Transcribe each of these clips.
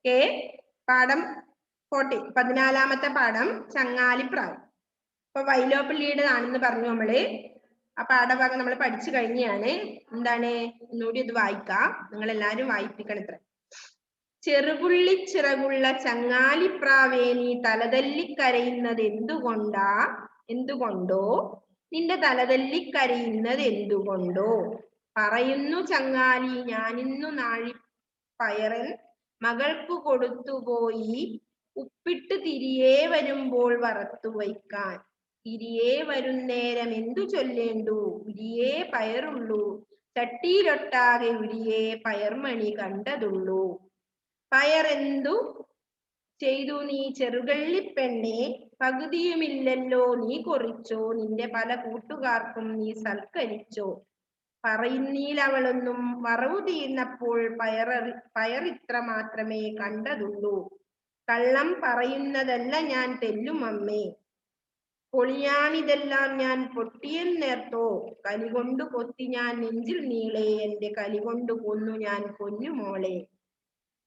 Okay, പാഠം 14 പാഠം ചങ്ങാലിപ്രാവ്. ഇപ്പൊ വൈലോപ്പിള്ളിയുടെ ആണെന്ന് പറഞ്ഞു നമ്മള്. ആ പാഠഭാഗം നമ്മൾ പഠിച്ചു കഴിഞ്ഞാണ്. എന്താണ് ഒന്നുകൂടി ഇത് വായിക്കാം, നിങ്ങൾ എല്ലാരും വായിപ്പിക്കണം. ഇത്ര ചെറുപുള്ളി ചിറകുള്ള ചങ്ങാലിപ്രാവേ നീ തലതല്ലിക്കരയുന്നത് എന്തുകൊണ്ടോ നിന്റെ തലതല്ലിക്കരയുന്നത് എന്തുകൊണ്ടോ? പറയുന്നു ചങ്ങാലി ഞാനിന്നു നാഴിപ്പയറൻ മകൾക്കു കൊടുത്തുപോയി, ഉപ്പിട്ട് തിരികെ വരുമ്പോൾ വറുത്തു വയ്ക്കാൻ. തിരികെ വരുന്നേരം എന്തു ചൊല്ലേണ്ടു? ഉരിയേ പയറുള്ളൂ, ചട്ടിയിലൊട്ടാകെ ഉരിയേ പയർമണി കണ്ടതുള്ളൂ. പയറെന്തു ചെയ്തു നീ ചെറുകള്ളിപ്പെണ്ണെ, പകുതിയുമില്ലല്ലോ നീ കൊറിച്ചോ, നിന്റെ പല കൂട്ടുകാർക്കും നീ സൽക്കരിച്ചോ. പറയുന്നീലവളൊന്നും വറവു തീർന്നപ്പോൾ പയറിത്ര മാത്രമേ കണ്ടതുള്ളൂ. കള്ളം പറയുന്നതല്ല ഞാൻ തെല്ലുമമ്മേ, പൊളിയാണിതെല്ലാം ഞാൻ പൊട്ടിയെന്നേർത്തോ. കലികൊണ്ടു കൊത്തി ഞാൻ നെഞ്ചിൽ നീളെ, എന്റെ കലികൊണ്ടു കൊന്നു ഞാൻ പൊന്നുമോളെ.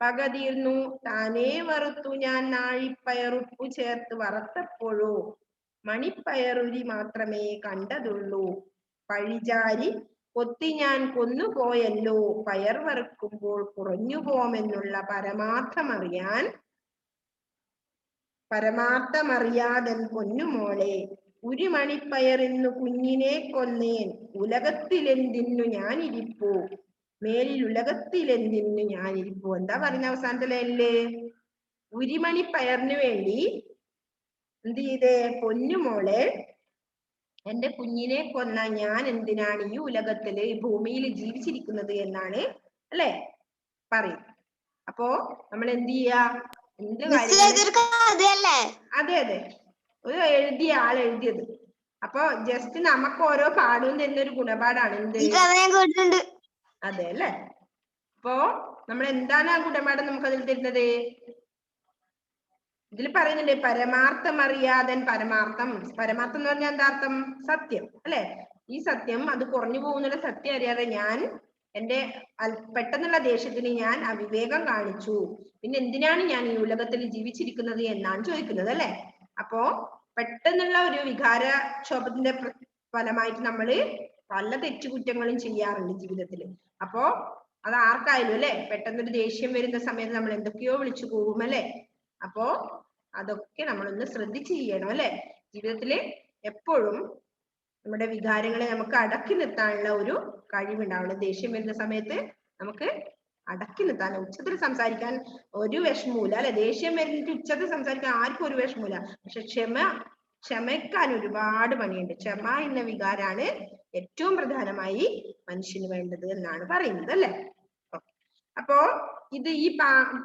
പക തീർന്നു താനേ വറുത്തു ഞാൻ നാഴിപ്പയറുപ്പു ചേർത്ത് വറുത്തപ്പോഴോ, മണിപ്പയറുരി മാത്രമേ കണ്ടതുള്ളൂ. പഴിചാരി കൊത്തി ഞാൻ കൊന്നുപോയല്ലോ, പയർ വറുക്കുമ്പോൾ കുറഞ്ഞു പോമെന്നുള്ള പരമാർത്ഥമറിയാതൻ പൊന്നുമോളെ. ഒരു മണിപ്പയറിന്നു കുഞ്ഞിനെ കൊന്നേൻ, ഉലകത്തിലെന്തിന്നു ഞാനിരിപ്പൂ, മേലിൽ ഉലകത്തിലെന്തിന്നു ഞാനിരിപ്പൂ. എന്താ പറയുന്ന അവസാനത്തെ ലൈനില്? ഉരിമണിപ്പയറിന് വേണ്ടി എന്ത് ചെയ്തേ? പൊന്നുമോളെ, എന്റെ കുഞ്ഞിനെ കൊന്ന ഞാൻ എന്തിനാണ് ഈ ഉലകത്തില് ഈ ഭൂമിയിൽ ജീവിച്ചിരിക്കുന്നത് എന്നാണ് അല്ലെ പറയും. അപ്പോ നമ്മൾ എന്ത് ചെയ്യാ? എന്ത് അതെ അതെ, ഒരു എഴുതിയ ആൾ എഴുതിയത്. അപ്പൊ ജസ്റ്റ് നമുക്ക് ഓരോ പാഠവും തരുന്നൊരു ഗുണപാഠാണ് എന്ത്? അതെ അല്ലെ. അപ്പോ നമ്മൾ എന്താണ് ആ ഗുണപാഠം നമുക്ക് അതിൽ തരുന്നത്? ഇതിൽ പറയുന്നുണ്ട് പരമാർത്ഥമറിയാതൻ. പരമാർത്ഥം എന്ന് പറഞ്ഞാൽ എന്താ അർത്ഥം? സത്യം അല്ലെ. ഈ സത്യം അത് കുറഞ്ഞു പോകുന്നുള്ള സത്യം അറിയാതെ ഞാൻ എന്റെ പെട്ടെന്നുള്ള ദേഷ്യത്തിന് ഞാൻ അവിവേകം കാണിച്ചു. പിന്നെ എന്തിനാണ് ഞാൻ ഈ ഉലകത്തിൽ ജീവിച്ചിരിക്കുന്നത് എന്നാണ് ചോദിക്കുന്നത് അല്ലെ. അപ്പോ പെട്ടെന്നുള്ള ഒരു വികാര ക്ഷോഭത്തിന്റെ ഫലമായിട്ട് നമ്മള് പല തെറ്റുകുറ്റങ്ങളും ചെയ്യാറുണ്ട് ജീവിതത്തിൽ. അപ്പോ അത് ആർക്കായാലും അല്ലെ, പെട്ടെന്നൊരു ദേഷ്യം വരുന്ന സമയത്ത് നമ്മൾ എന്തൊക്കെയോ വിളിച്ചു പോകും അല്ലെ. അപ്പോ അതൊക്കെ നമ്മളൊന്ന് ശ്രദ്ധിച്ച് ചെയ്യണം അല്ലെ. ജീവിതത്തില് എപ്പോഴും നമ്മുടെ വികാരങ്ങളെ നമുക്ക് അടക്കി നിർത്താനുള്ള ഒരു കഴിവുണ്ടാവണം. ദേഷ്യം വരുന്ന സമയത്ത് നമുക്ക് അടക്കി നിർത്താൻ, ഉച്ചത്തിൽ സംസാരിക്കാൻ ഒരു വിഷമവുമില്ല അല്ലെ. ദേഷ്യം വരുന്നിട്ട് ഉച്ചത്തിൽ സംസാരിക്കാൻ ആർക്കും ഒരു വിഷമവുമില്ല. പക്ഷെ ക്ഷമിക്കാൻ ഒരുപാട് പണിയുണ്ട്. ക്ഷമ എന്ന വികാരാണ് ഏറ്റവും പ്രധാനമായി മനുഷ്യന് വേണ്ടത് എന്നാണ് പറയുന്നത് അല്ലെ. അപ്പോ ഇത് ഈ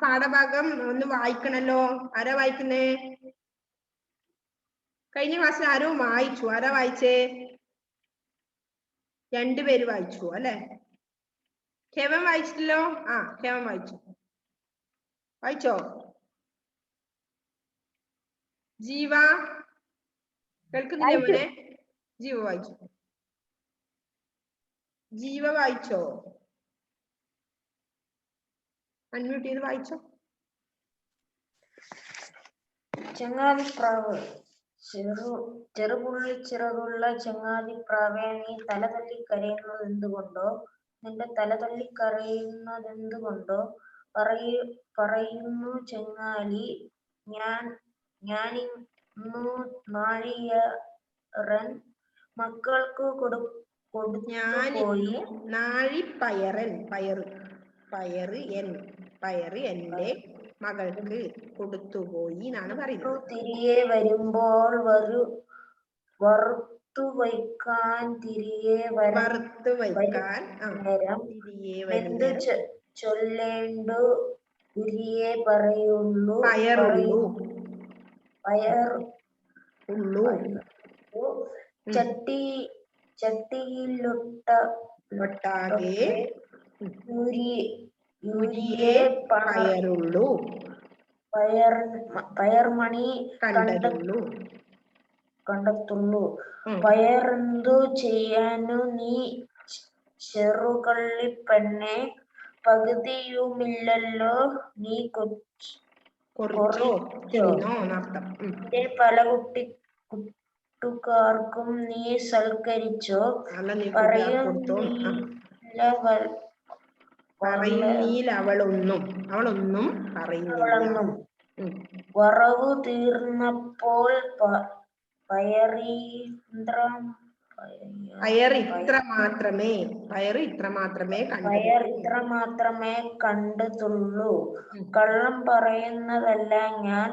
പാഠഭാഗം ഒന്ന് വായിക്കണല്ലോ. ആരാ വായിക്കുന്നേ? കഴിഞ്ഞ ക്ലാസ്സിൽ ആരോ വായിച്ചു. ആരാ വായിച്ചേ? 2 പേര് വായിച്ചു അല്ലെ. ഹെവൻ വായിച്ചിട്ടല്ലോ. ഹെവൻ വായിച്ചോ? ജീവ കേൾക്കുന്നില്ലേ മോനെ? ജീവ വായിച്ചോ? അൺമ്യൂട്ട് ചെയ്ത് വായിച്ചോ. ചങ്ങാതിപ്രാവ്. ചെറുപുള്ളി ചിറകുള്ള ചങ്ങാതിപ്രാവേ നീ തലതല്ലി കരയുന്നതെന്തുകൊണ്ടോ, നിന്റെ തലതല്ലി കരയുന്നതെന്തുകൊണ്ടോ? പറയുന്നു ചങ്ങാലി ഞാനിന്നു നാഴിയറൻ മക്കൾക്കു കൊടുത്തുപോയി. നാഴിപ്പയറൻ പയറ് എന്റെ മകൾക്ക് കൊടുത്തുപോയി എന്നാണ് പറയുന്നത്. തിരികെ വരുമ്പോൾ വറുത്തു വയ്ക്കാൻ. എന്തു ചൊല്ലേണ്ടു? ഉരിയേ പയറുള്ളൂ. ചട്ടിയിലൊട്ടാകെ ഉരിയേ പയറുള്ളൂ, പയർമണി കണ്ടെത്തുള്ളൂ. പയറെന്തു ചെയ്യാനു നീ ചെറുകള്ളിപ്പെണ്ണെ, പകുതിയുമില്ലല്ലോ നീ കുറിച്ചോ തിന്നോ എന്നർത്ഥം. നിന്റെ പല കൂട്ടുകാർക്കും നീ സൽക്കരിച്ചോ. പറയുന്നീൽ അവളൊന്നും പറയുന്നില്ല. വറവു തീർന്നപ്പോൾ പയർ ഇത്ര മാത്രമേ കണ്ടതുള്ളൂ. കള്ളം പറയുന്നതല്ല ഞാൻ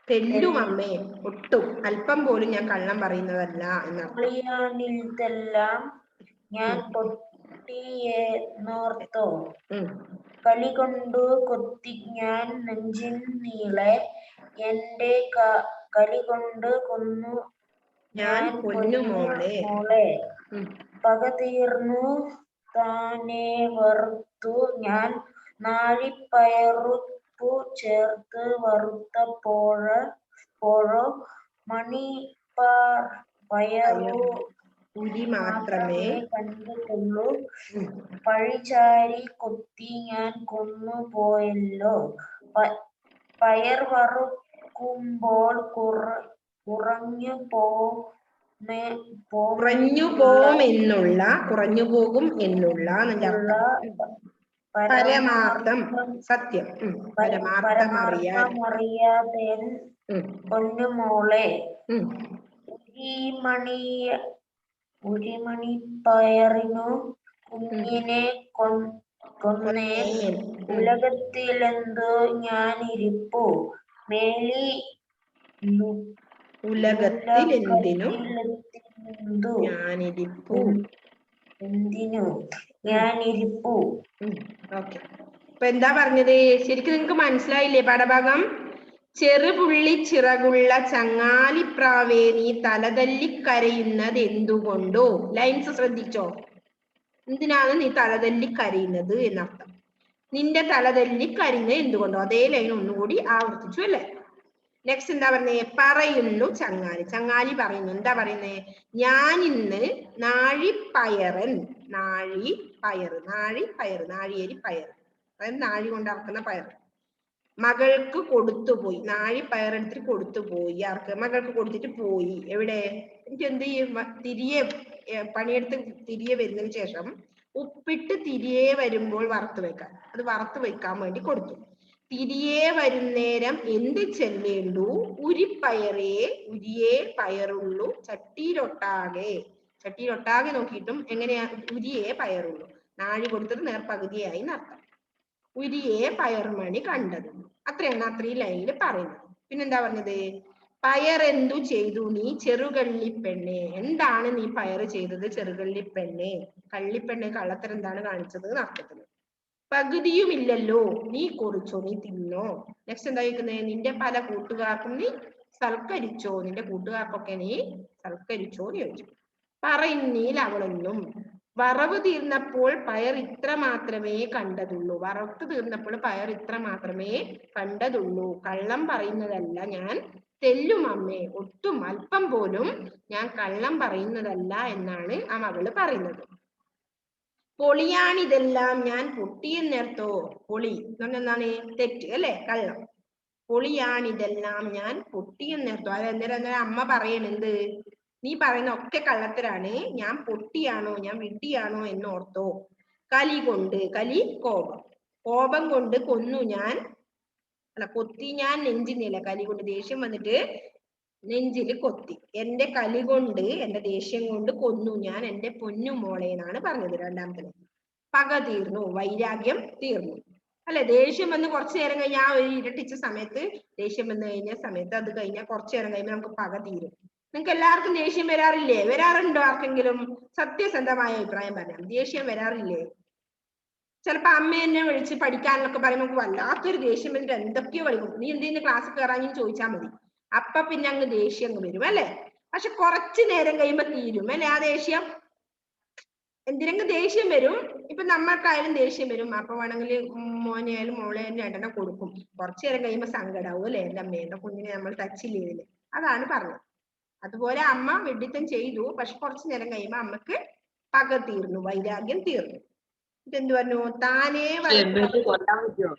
തെല്ലുമമ്മേ, ഒട്ടും അല്പം പോലും ഞാൻ കള്ളം പറയുന്നതല്ല എന്നറിയാനിതെല്ലാം ഞാൻ പൊട്ടിയെന്നോർത്തോ. കലി കൊണ്ടു കൊത്തി ഞാൻ നെഞ്ചിൻ നീളെ, എന്റെ കലി കൊണ്ട് കൊന്നു ഞാൻ പൊന്നുമോളെ. പക തീർന്നു താനെ വറുത്തു ഞാൻ നാഴിപ്പയറുപ്പു ചേർത്ത് വറുത്തപ്പോഴോ പയറു ഉരി മാത്രമേ കണ്ടിട്ടുള്ളൂ. പഴിചാരി കൊത്തി ഞാൻ കൊന്നുപോയല്ലോ. പയർ വറുക്കുമ്പോൾ കുറഞ്ഞു പോകും എന്നുള്ള പരമാർത്ഥം സത്യം. പരമാർത്ഥമറിയാതെൻ പൊന്നുമോളെ, ഉരിമണിപ്പയറിനു കുഞ്ഞിനെ കൊന്നേൻ. ഉലകത്തിലെന്തു ഞാനിരിപ്പു ഞാനിരിപ്പു. അപ്പൊ എന്താ പറഞ്ഞത്? ശരിക്കും നിങ്ങക്ക് മനസ്സിലായില്ലേ പാഠഭാഗം? ചെറുപുള്ളി ചിറകുള്ള ചങ്ങാലിപ്രാവേ നീ തലതല്ലിക്കരയുന്നത് എന്തുകൊണ്ടോ? ലൈൻസ് ശ്രദ്ധിച്ചോ? എന്തിനാണ് നീ തലതല്ലിക്കരയുന്നത് എന്നർത്ഥം. നിന്റെ തലതല്ലിക്കരയുന്നത് എന്തുകൊണ്ടോ? അതേ ലൈൻ ഒന്നുകൂടി ആവർത്തിച്ചു അല്ലേ? നെക്സ്റ്റ് എന്താ പറഞ്ഞേ? പറയുന്നു ചങ്ങാലി. ചങ്ങാലി പറയുന്നു. എന്താ പറയുന്നേ? ഞാൻ ഇന്ന് നാഴിപ്പയറൻ, നാഴിയേരി പയർ, അതായത് നാഴി കൊണ്ട് അറക്കുന്ന പയർ മകൾക്ക് കൊടുത്തുപോയി. നാഴിപ്പയർ എടുത്തിട്ട് കൊടുത്തുപോയി. ആർക്ക്? മകൾക്ക് കൊടുത്തിട്ട് പോയി. എവിടെ? എനിക്ക് എന്ത് ചെയ്യും? തിരികെ പണിയെടുത്ത് തിരികെ വരുന്നതിന് ശേഷം ഉപ്പിട്ട് തിരികെ വരുമ്പോൾ വറുത്ത് വെക്കാൻ, അത് വറുത്ത് വെക്കാൻ വേണ്ടി കൊടുത്തു. തിരികെ വരുന്നേരം എന്ത് ചെല്ലേണ്ടു? ഉരിയേ പയറുള്ളൂ ചട്ടിയിലൊട്ടാകെ നോക്കിയിട്ടും എങ്ങനെയാ? ഉരിയേ പയറുള്ളൂ. നാഴി കൊടുത്തിട്ട് നേർപകുതിയായി നടത്താം. ഉരിയേ പയർമണി കണ്ടത്. അത്രയാണ് അത്രയും ലൈനിൽ പറയുന്നത്. പിന്നെന്താ പറഞ്ഞത്? പയറെന്തു ചെയ്തു നീ ചെറുകള്ളിപ്പെണ്ണെ? എന്താണ് നീ പയറ് ചെയ്തത് ചെറുകള്ളിപ്പെണ്ണെ? കള്ളിപ്പെണ്ണെ കള്ളത്തരം എന്താണ് കാണിച്ചത് അർത്ഥത്തിന്. പകുതിയുമില്ലല്ലോ നീ കുറിച്ചോ, നീ തിന്നോ. നെക്സ്റ്റ് എന്താ ചോദിക്കുന്നത്? നിന്റെ പല കൂട്ടുകാർക്കും നീ സൽക്കരിച്ചോ, നിന്റെ കൂട്ടുകാർക്കൊക്കെ നീ സൽക്കരിച്ചോ എന്ന് ചോദിച്ചു. പറയുന്നീൽ അവളൊന്നും. വറവ് തീർന്നപ്പോൾ പയർ ഇത്ര മാത്രമേ കണ്ടതുള്ളൂ. വറുത്ത് തീർന്നപ്പോൾ പയർ ഇത്ര മാത്രമേ കണ്ടതുള്ളൂ. കള്ളം പറയുന്നതല്ല ഞാൻ തെല്ലും അമ്മേ, ഒട്ടും അല്പം പോലും ഞാൻ കള്ളം പറയുന്നതല്ല എന്നാണ് ആ മകള് പറയുന്നത്. പൊളിയാണിതെല്ലാം ഞാൻ പൊട്ടിയെന്നേർത്തോ. പൊളി എന്ന് പറഞ്ഞാൽ എന്താണ്? തെറ്റ് അല്ലെ? കള്ളം. പൊളിയാണിതെല്ലാം ഞാൻ പൊട്ടിയെന്നേർത്തോ. അന്നേരം അമ്മ പറയണെന്ത്? നീ പറയുന്ന ഒക്കെ കള്ളത്തരാണ്, ഞാൻ പൊട്ടിയാണോ, ഞാൻ വിഡ്ഢിയാണോ എന്നോർത്തോ. കലി കോപം കൊണ്ട് കൊന്നു ഞാൻ, കൊത്തി ഞാൻ നെഞ്ചിനില്ല. കലി കൊണ്ട് ദേഷ്യം വന്നിട്ട് നെഞ്ചില് കൊത്തി. എന്റെ കലി കൊണ്ട്, എന്റെ ദേഷ്യം കൊണ്ട് കൊന്നു ഞാൻ എന്റെ പൊന്നുമോളെ എന്നാണ് പറഞ്ഞത്. രണ്ടാമത്തെ പക തീർന്നു, വൈരാഗ്യം തീർന്നു അല്ലെ? ദേഷ്യം വന്ന് കുറച്ചു നേരം കഴിഞ്ഞാൽ, ആ ഒരു ഇരട്ടിച്ച സമയത്ത്, ദേഷ്യം വന്നു കഴിഞ്ഞ സമയത്ത്, അത് കഴിഞ്ഞാൽ കുറച്ചു നേരം കഴിയുമ്പോൾ നമുക്ക് പക തീരും. നിങ്ങൾക്ക് എല്ലാവർക്കും ദേഷ്യം വരാറില്ലേ? വരാറുണ്ടോ ആർക്കെങ്കിലും? സത്യസന്ധമായ അഭിപ്രായം പറയാം. ദേഷ്യം വരാറില്ലേ? ചിലപ്പോ അമ്മ എന്നെ വിളിച്ച് പഠിക്കാനൊക്കെ പറയുമ്പോൾ നമുക്ക് വല്ലാത്തൊരു ദേഷ്യം വന്നിട്ട് എന്തൊക്കെയോ കളിക്കും. നീ എന്തെങ്കിലും ക്ലാസ് കയറാനും ചോദിച്ചാൽ മതി. അപ്പൊ പിന്നെ അങ്ങ് ദേഷ്യം അങ്ങ് വരും അല്ലെ? പക്ഷെ കുറച്ചു നേരം കഴിയുമ്പോ തീരും അല്ലെ ആ ദേഷ്യം? എന്തിനെങ്കിലും ദേഷ്യം വരും. ഇപ്പൊ നമ്മൾക്കായാലും ദേഷ്യം വരും. അപ്പൊ വേണമെങ്കിൽ മോനെയായാലും മോളെയായാലും രണ്ടെണ്ണം കൊടുക്കും. കുറച്ചു നേരം കഴിയുമ്പോ സങ്കടാവും അല്ലെ? എന്റെ അമ്മ, എന്റെ കുഞ്ഞിനെ നമ്മൾ ടച്ചില്ലേ ഇതില്. അതാണ് പറഞ്ഞത്. അതുപോലെ അമ്മ വിഡ്ഢിത്തം ചെയ്തു, പക്ഷെ കുറച്ചു നേരം കഴിയുമ്പോ അമ്മക്ക് പക തീർന്നു, വൈരാഗ്യം തീർന്നു. ഇതെന്ത് പറഞ്ഞു? താനേ എന്നിട്ട് കൊല്ലാൻ പറ്റുമോ?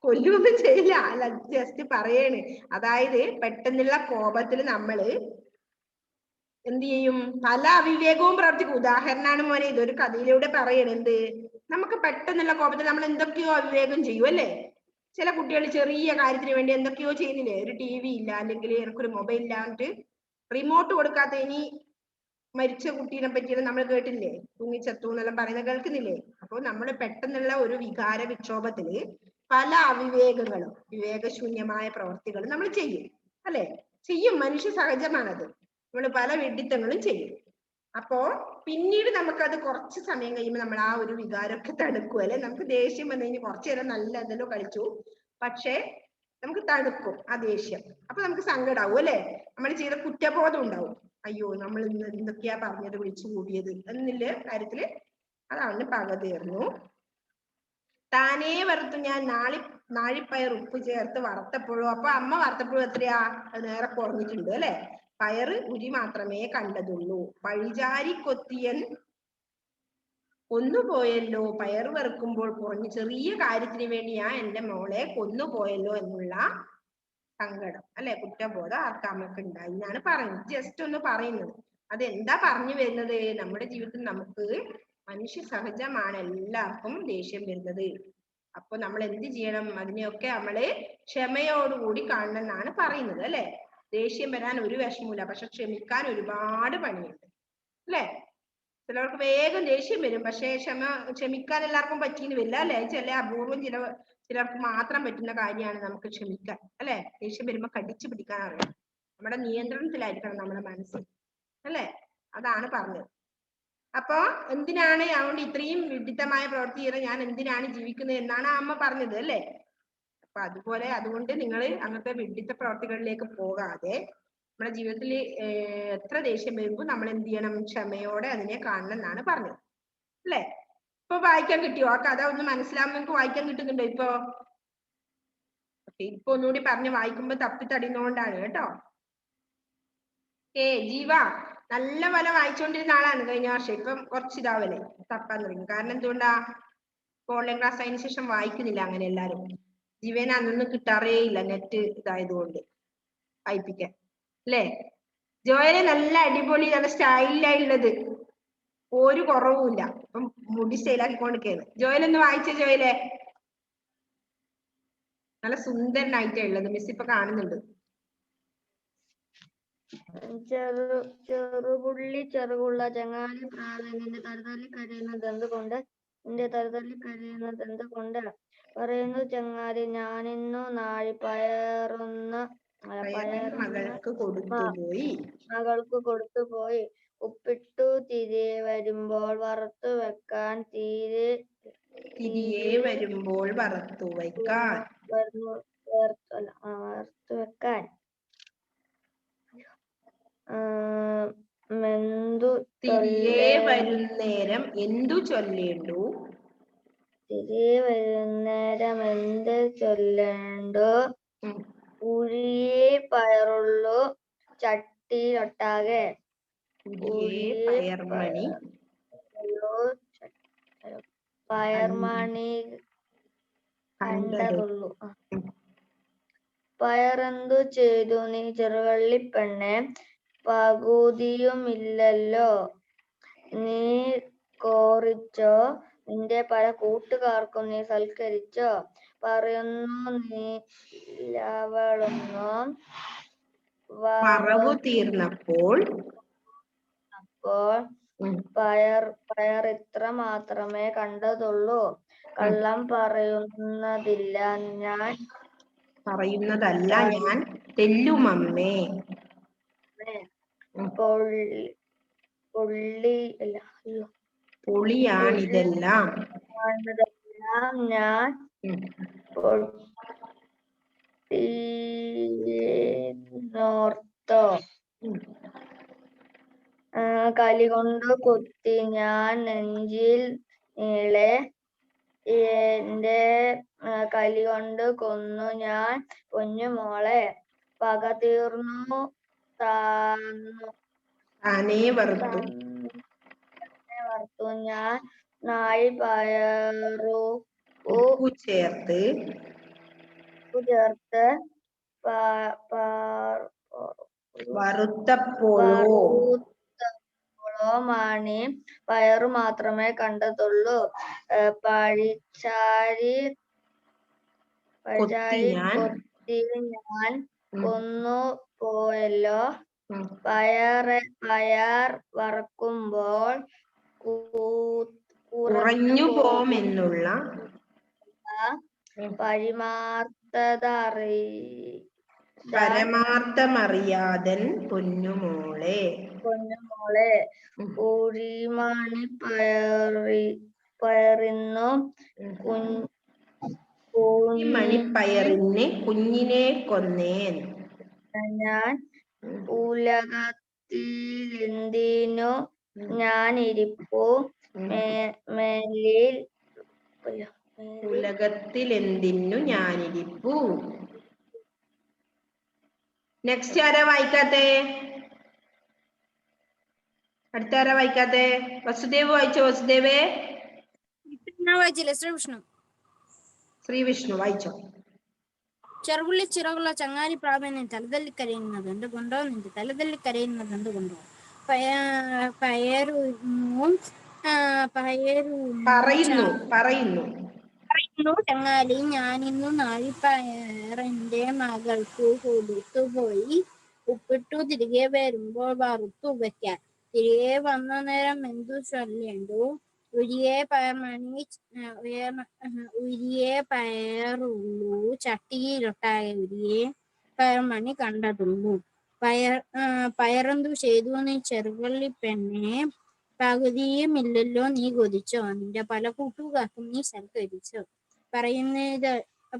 കൊല്ലുമൊന്നും ചെയ്യില്ല, അല്ല ജസ്റ്റ് പറയാണ്. അതായത് പെട്ടെന്നുള്ള കോപത്തിൽ നമ്മള് എന്ത് ചെയ്യും? പല അവിവേകവും പ്രവർത്തിക്കും. ഉദാഹരണമാണ് മോനെ, ഇതൊരു കഥയിലൂടെ പറയണ. എന്ത്? നമുക്ക് പെട്ടെന്നുള്ള കോപത്തിൽ നമ്മൾ എന്തൊക്കെയോ അവിവേകം ചെയ്യും അല്ലേ? ചില കുട്ടികൾ ചെറിയ കാര്യത്തിന് വേണ്ടി എന്തൊക്കെയോ ചെയ്യുന്നില്ലേ? ഒരു TV ഇല്ല, അല്ലെങ്കിൽ എനിക്കൊരു മൊബൈൽ ഇല്ലാണ്ട് റിമോട്ട് കൊടുക്കാത്ത ഇനി മരിച്ച കുട്ടീനെ പറ്റിയിട്ട് നമ്മൾ കേട്ടില്ലേ? തൂങ്ങിച്ചത്തു എന്നെല്ലാം പറയുന്നത് കേൾക്കുന്നില്ലേ? അപ്പോൾ നമ്മൾ പെട്ടെന്നുള്ള ഒരു വികാര വിക്ഷോഭത്തില് പല അവിവേകങ്ങളും വിവേകശൂന്യമായ പ്രവർത്തികളും നമ്മൾ ചെയ്യും അല്ലെ? ചെയ്യും, മനുഷ്യ സഹജമാണത്. നമ്മൾ പല വിഡ്ഢിത്തങ്ങളും ചെയ്യും. അപ്പോ പിന്നീട് നമുക്കത് കുറച്ച് സമയം കഴിയുമ്പോൾ നമ്മൾ ആ ഒരു വികാരമൊക്കെ തണുക്കും അല്ലെ? നമുക്ക് ദേഷ്യം വന്നു കഴിഞ്ഞാൽ കുറച്ചു നേരം നല്ല എന്തെല്ലോ കളിച്ചു, പക്ഷേ നമുക്ക് തണുക്കും ആ ദേഷ്യം. അപ്പൊ നമുക്ക് സങ്കടാവും അല്ലെ? നമ്മൾ ചെയ്ത കുറ്റബോധം ഉണ്ടാവും. അയ്യോ, നമ്മൾ ഇന്ന് എന്തൊക്കെയാ പറഞ്ഞത്, വിളിച്ചു കൂടിയത് എന്നുള്ള കാര്യത്തില്. അതാണ് പക തീർന്നു. താനേ വറുത്തു ഞാൻ നാഴിപ്പയർ ഉപ്പ് ചേർത്ത് വറുത്തപ്പോഴോ. അപ്പൊ അമ്മ വറുത്തപ്പോഴും എത്രയാ? അത് നേരെ കുറഞ്ഞിട്ടുണ്ട് അല്ലെ? പയറ് ഉരി മാത്രമേ കണ്ടതുള്ളൂ. പഴിചാരി കൊത്തിയൻ കൊന്നുപോയല്ലോ, പയർ വറുക്കുമ്പോൾ കുറഞ്ഞു. ചെറിയ കാര്യത്തിന് വേണ്ടിയാ എന്റെ മോളെ കൊന്നുപോയല്ലോ എന്നുള്ള സങ്കടം അല്ലെ? കുറ്റബോധം ആർക്കാമൊക്കെ ഉണ്ടായി എന്നാണ് പറയുന്നത്. ജസ്റ്റ് ഒന്ന് പറയുന്നത്. അതെന്താ പറഞ്ഞു വരുന്നത്? നമ്മുടെ ജീവിതത്തിൽ നമുക്ക് മനുഷ്യ സഹജമാണ് എല്ലാവർക്കും ദേഷ്യം വരുന്നത്. അപ്പൊ നമ്മൾ എന്ത് ചെയ്യണം? അതിനെയൊക്കെ നമ്മള് ക്ഷമയോടുകൂടി കാണണം എന്നാണ് പറയുന്നത് അല്ലെ? ദേഷ്യം വരാൻ ഒരു വിഷമമില്ല, പക്ഷെ ക്ഷമിക്കാൻ ഒരുപാട് പണിയുണ്ട് അല്ലെ? ചിലർക്ക് വേഗം ദേഷ്യം വരും, പക്ഷെ ക്ഷമിക്കാൻ എല്ലാവർക്കും പറ്റിയെന്ന് വരില്ല അല്ലെ? ചില അപൂർവം ചിലർക്ക് മാത്രം പറ്റുന്ന കാര്യമാണ് നമുക്ക് ക്ഷമിക്കാൻ അല്ലെ? ദേഷ്യം വരുമ്പോ കടിച്ചു പിടിക്കാൻ അറിയാം. നമ്മുടെ നിയന്ത്രണത്തിലായിരിക്കണം നമ്മുടെ മനസ്സ് അല്ലെ? അതാണ് പറഞ്ഞത്. അപ്പൊ എന്തിനാണ് അതുകൊണ്ട് ഇത്രയും വിഡിത്തമായ പ്രവൃത്തി ചെയ്ത് ഞാൻ എന്തിനാണ് ജീവിക്കുന്നത് എന്നാണ് അമ്മ പറഞ്ഞത് അല്ലെ? അപ്പൊ അതുകൊണ്ട് നിങ്ങൾ അങ്ങനത്തെ വിഡിത്ത പ്രവർത്തികളിലേക്ക് പോകാതെ നമ്മുടെ ജീവിതത്തിൽ എത്ര ദേഷ്യം വരുമ്പോൾ നമ്മൾ എന്ത് ചെയ്യണം? ക്ഷമയോടെ അതിനെ കാണണം എന്നാണ് പറഞ്ഞത് അല്ലെ? ഇപ്പൊ വായിക്കാൻ കിട്ടിയോ? ആ കഥ ഒന്ന് മനസ്സിലാവുമ്പോൾ നിങ്ങൾക്ക് വായിക്കാൻ കിട്ടുന്നുണ്ടോ ഇപ്പൊ? ഇപ്പൊ ഒന്നുകൂടി പറഞ്ഞ് വായിക്കുമ്പോ തപ്പിത്തടിയുന്നോണ്ടാണ് കേട്ടോ. ജീവ നല്ല പോലെ വായിച്ചുകൊണ്ടിരുന്ന ആളാണ് കഴിഞ്ഞ വർഷം. ഇപ്പം കുറച്ച് ഇതാവല്ലേ, തപ്പാൻ തുടങ്ങി. കാരണം എന്തുകൊണ്ടാ? ഓൺലൈൻ ക്ലാസ് അതിന് ശേഷം വായിക്കുന്നില്ല അങ്ങനെ എല്ലാരും. ജീവനെ അന്നൊന്നും കിട്ടാറേ ഇല്ല, നെറ്റ് ഇതായതുകൊണ്ട് വായിപ്പിക്കാൻ അല്ലേ? ജോയലെ നല്ല അടിപൊളി, നല്ല സ്റ്റൈലായുള്ളത്, ഒരു കുറവുമില്ല. ഇപ്പം മുടി സ്റ്റൈലാക്കിക്കൊണ്ടിരിക്കുകയാണ്. ജോയലൊന്ന് വായിച്ച ജോയലെ, നല്ല സുന്ദരനായിട്ടാ ഉള്ളത്. മിസ് ഇപ്പൊ കാണുന്നുണ്ട്. ചെറുപുള്ളി ചെറുകുള്ള ചങ്ങാതി പ്രാതലിന്റെ തറുതല്ലി കരയുന്നത് എന്തുകൊണ്ട്? എന്റെ തറുതല്ലി കരയുന്നത് എന്തുകൊണ്ട്? പറയുന്നു ചങ്ങാതി, ഞാനിന്നു നാഴിപ്പയറൊന്ന് മകൾക്ക് കൊടുത്തുപോയി. ഉപ്പിട്ടു തിരികെ വരുമ്പോൾ വറുത്തു വെക്കാൻ വറുത്തു വെക്കാൻ തിരികെ വരുന്നേരം എന്തു ചൊല്ലേണ്ടു? തിരികെ വരുന്നേരം എന്ത് ചൊല്ലേണ്ടു? ഉഴിയേ പയറുള്ളൂ ചട്ടിയിലൊട്ടാകെ, പയർമണി കണ്ടതുള്ളൂ. പയറെന്തു ചെയ്തു നീ ചെറുവള്ളിപ്പെണ്ണെ? പകുതിയുമില്ലല്ലോ, നീ കോറിച്ചോ? നിന്റെ പല കൂട്ടുകാർക്കും നീ സൽക്കരിച്ചോ? പറയുന്നു നീ ലവളൊന്നും വറവു തീർന്നപ്പോൾ പയർ ഇത്ര മാത്രമേ കണ്ടതുള്ളൂ. കള്ളം പറയുന്നതല്ല ഞാൻ തെല്ലുമമ്മേ. പൊളിയാണിതെല്ലാം ഞാൻ പൊട്ടിനോർത്തോ? കലികൊണ്ടു കുത്തി ഞാൻ നെഞ്ചിൽ നീളെ, എന്റെ കലികൊണ്ട് കൊന്നു ഞാൻ പൊന്നുമോളെ. പക തീർന്നു താനേ വറുത്തു ഞാൻ നാഴി പയറു ഉപ്പു ചേർത്ത് ചേർത്ത് വറുത്തപ്പോഴോ മണി പയറു മാത്രമേ കണ്ടതുള്ളൂ. പഴിച്ചാരി കൊത്തി ഞാൻ കൊന്നു പോയല്ലോ. പയർ വറക്കുമ്പോൾ കുറഞ്ഞു പോമെന്നുള്ള പരമാർത്ഥമറിയാതൻ പൊന്നുമോളെ കുഴിമണി പയറിന്നു മണിപ്പയറിന് കുഞ്ഞിനെ കൊന്നേൻ. ഞാൻ ഉലകത്തിലെന്തിനു ഞാനിരിപ്പു മേലിൽ ഉലകത്തിലെന്തിനു ഞാനിരിപ്പു. നെക്സ്റ്റ് ആരാ വായിക്കാത്തെ? അടുത്ത ആരാ വായിക്കാത്തെ? വസുദേവ് വായിച്ചോ? വസുദേവേ വായിച്ചില്ല. ശ്രീവിഷ്ണു വായിച്ചോ? ചെറുപുള്ളി ചിറകുള്ള ചങ്ങാരി പ്രാവിനെ തലതല്ലി കരയുന്നത് എന്തുകൊണ്ടോ, നിന്റെ തലതല്ലി കരയുന്നത് എന്തുകൊണ്ടോ? പറയുന്നു ചങ്ങാലി, ഞാനിന്നു നാഴിപ്പയർ എന്റെ മകൾക്കു കൊടുത്തുപോയി. ഉപ്പിട്ടു തിരികെ വരുമ്പോൾ വറുത്തു വയ്ക്കാൻ. തിരികെ വന്ന നേരം എന്തു ചൊല്ലേണ്ടു? ഉരിയെ പയറുള്ളൂ, ചട്ടിയിലൊട്ടാകെ ഉരിയെ പയർമണി കണ്ടതുള്ളൂ. പയറെന്തു ചെയ്തു നീ ചെറുകള്ളി പെണ്ണെ? പകുതിയുമില്ലല്ലോ നീ കൊതിച്ചോ? നിന്റെ പല കൂട്ടുകാർക്കും നീ സൽക്കരിച്ചോ?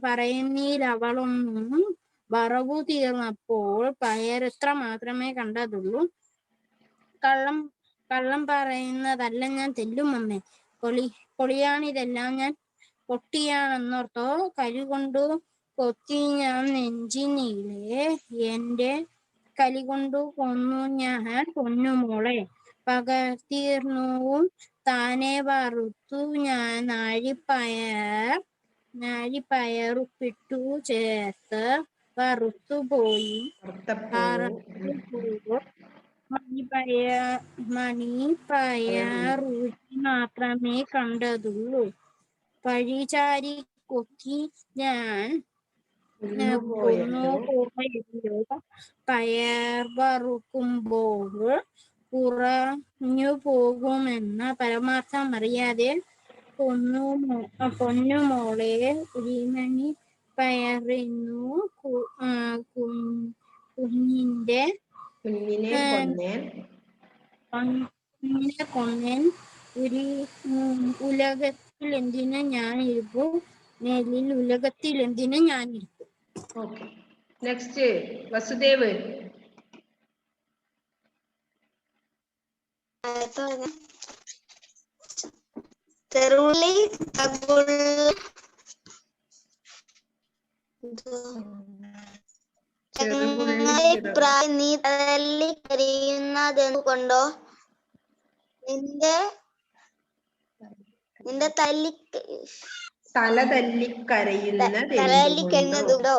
പറയുന്നീലവളൊന്നും വറവു തീർന്നപ്പോൾ പയറെത്ര മാത്രമേ കണ്ടതുള്ളൂ. കള്ളം പറയുന്നതല്ല ഞാൻ, തെല്ലുമമ്മേ. പൊളിയാണിതെല്ലാം ഞാൻ പൊട്ടിയാണെന്നോർത്തോ? കലികൊണ്ടു കൊത്തി ഞാൻ നെഞ്ചിനീളെ, എന്റെ കലികൊണ്ടു കൊന്നു ഞാൻ പൊന്നുമോളെ. പകർത്തീർന്നു താനെ വറുത്തു ഞാൻ നാഴിപ്പയറുപ്പിട്ടു ചേർത്ത് വറുത്തുപോയി. മണിപ്പയറുരുചി മാത്രമേ കണ്ടതുള്ളൂ. പഴിചാരി കൊത്തി ഞാൻ കൊന്നുപോയല്ലോ. പയർ വറുക്കുമ്പോൾ കുറഞ്ഞു പോകുമെന്ന പരമാർത്ഥമറിയാതെ പൊന്നുമോളെ. കുഴിമണി പയറിന്നു കുഞ്ഞിനെ കൊന്നേൻ. ഉലകത്തിലെന്തിനു ഞാനിരിപ്പു മേലിൽ ഉലകത്തിലെന്തിനു ഞാനിരിപ്പു. നെക്സ്റ്റ് വസുദേവ്. ചെറുള്ളി നീ തലതല്ലി കരയുന്നതെന്തുകൊണ്ടോ? നിന്റെ തലതല്ലിക്കരയുന്നതുകൊണ്ടോ?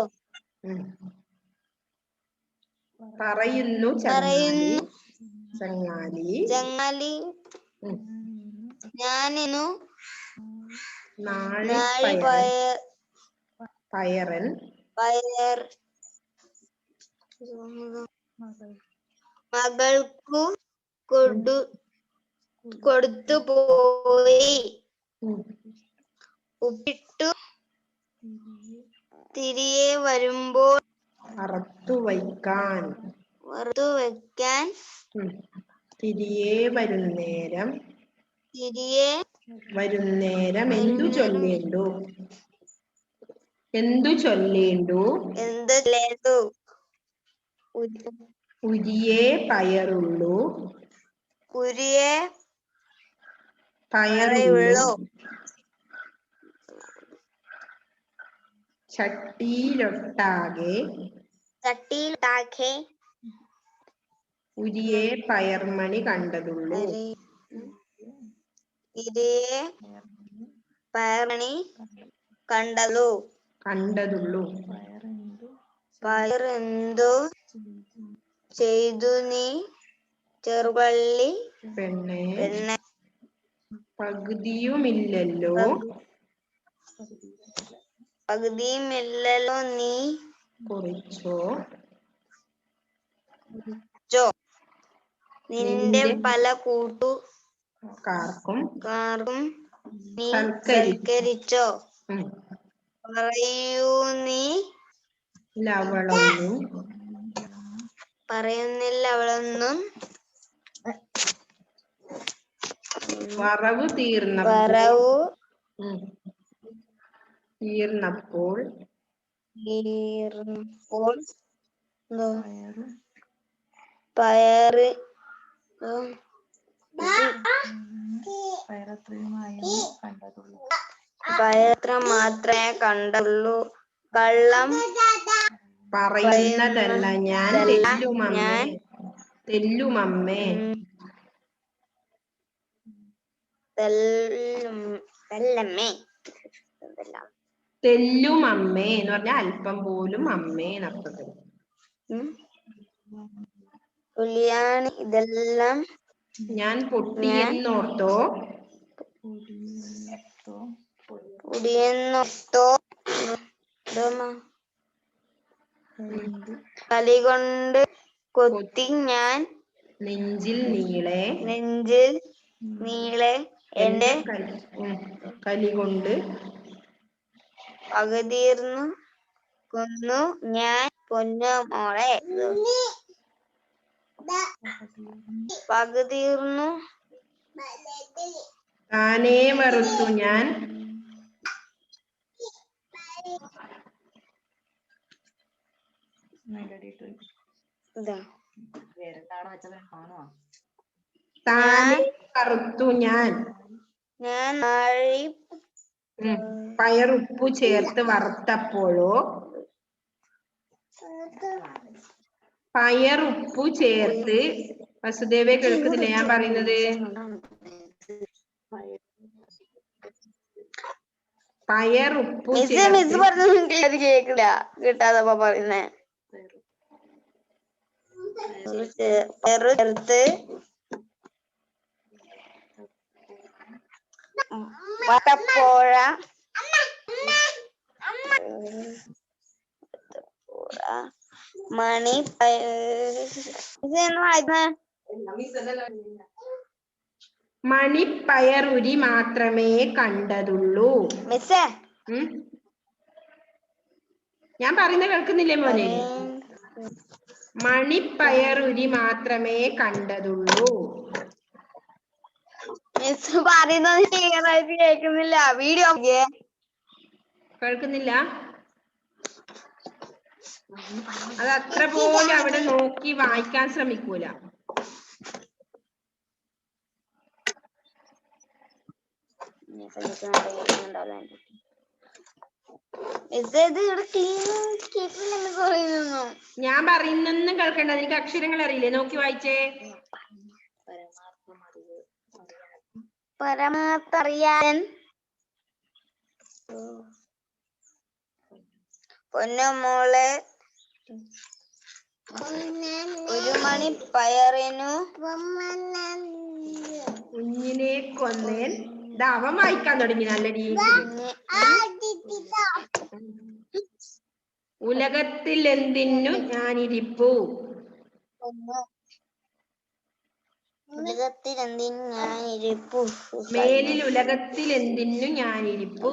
പറയുന്നു ചങ്ങാലി, ഞാനിന്നു പയർ മകൾക്കു കൊടുത്തുപോയി. ഉപ്പിട്ടു തിരികെ വരുമ്പോൾ വറുത്തു വയ്ക്കാൻ. തിരികെ വരുന്നേരം എന്തു ചൊല്ലേണ്ടു? ഉരിയെ പയറുള്ളൂ, ചട്ടിയിലൊട്ടാകെ ഉരിയെ പയർമണി കണ്ടതുള്ളൂ. ഇരയെ പയറണി കണ്ടതു കണ്ടതുള്ളൂ. പയറെന്തു ചെയ്തു നീ ചെറുവള്ളി പെണ്ണെ പെണ്ണെ പകുതിയുമില്ലല്ലോ പകുതിയുമില്ലല്ലോ നീ കുറിച്ചോ ചോ നിന്റെ പല കാർക്കും കൂട്ടുകാർക്കും നീ സൽക്കരിച്ചോ. സൽക്കരിച്ചോ പറയൂ നീ ലവളൊന്നും പറയുന്നില്ല അവളൊന്നും വറവ് വറവു തീർന്നപ്പോൾ പയറ് പയത്ര മാത്രമേ കണ്ടുള്ളൂ കള്ളം പറയുന്നതല്ല ഞാൻ തെല്ലുമമ്മേ തെല്ലുമമ്മേ എന്ന് പറഞ്ഞാൽ അല്പം പോലും അമ്മേ എന്നർത്ഥത്തിൽ. പുലിയാണ് ഇതെല്ലാം ഞാൻ പൊട്ടിയെന്നോർത്തോ പൊടിയെന്നോർത്തോ കലികൊണ്ട് കൊത്തി ഞാൻ നെഞ്ചിൽ നീളെ എന്റെ കലികൊണ്ട് പകുതീർന്നു കൊന്നു ഞാൻ പൊന്നു മോളെ പകുതീർന്നു താനേ വറുത്തു ഞാൻ താനേ വറുത്തു ഞാൻ പയറുപ്പു ചേർത്ത് വറുത്തപ്പോഴോ പയറുപ്പു ചേർത്ത് വസുദേവെ കേൾക്കുന്നില്ല ഞാൻ പറയുന്നത്? പയറുപ്പു കേക്കില്ല കിട്ടാതപ്പ പറയുന്നേ പയറ് ചേർത്ത് വട്ടപ്പോഴ മണി മണിപ്പയറുരി മാത്രമേ കണ്ടതുള്ളൂ. മിസ്സേ ഞാൻ പറയുന്നത് കേൾക്കുന്നില്ലേ മോനെ? മണിപ്പയറുരി മാത്രമേ കണ്ടതുള്ളൂ. മിസ് പറയുന്നത് ക്ലിയറായിട്ട് കേൾക്കുന്നില്ല. വീഡിയോ കേൾക്കുന്നില്ല? അത് അത്ര പോലും അവിടെ നോക്കി വായിക്കാൻ ശ്രമിക്കൂല. ഞാൻ പറയുന്നൊന്നും കേൾക്കണ്ട. എനിക്ക് അക്ഷരങ്ങൾ അറിയില്ലേ? നോക്കി വായിച്ചേ. പരമാർത്ഥറിയാൻ പൊന്നുമോളെ ഒരു മണി പയറിനു കുഞ്ഞിനെ കൊന്നേൻ. ഇതാ അവൻ വായിക്കാൻ തുടങ്ങി നല്ല രീതിയിൽ. ഉലകത്തിൽ എന്തിനു ഞാനിരിപ്പു. മേലിൽ ഉലകത്തിൽ എന്തിനു ഞാനിരിപ്പു.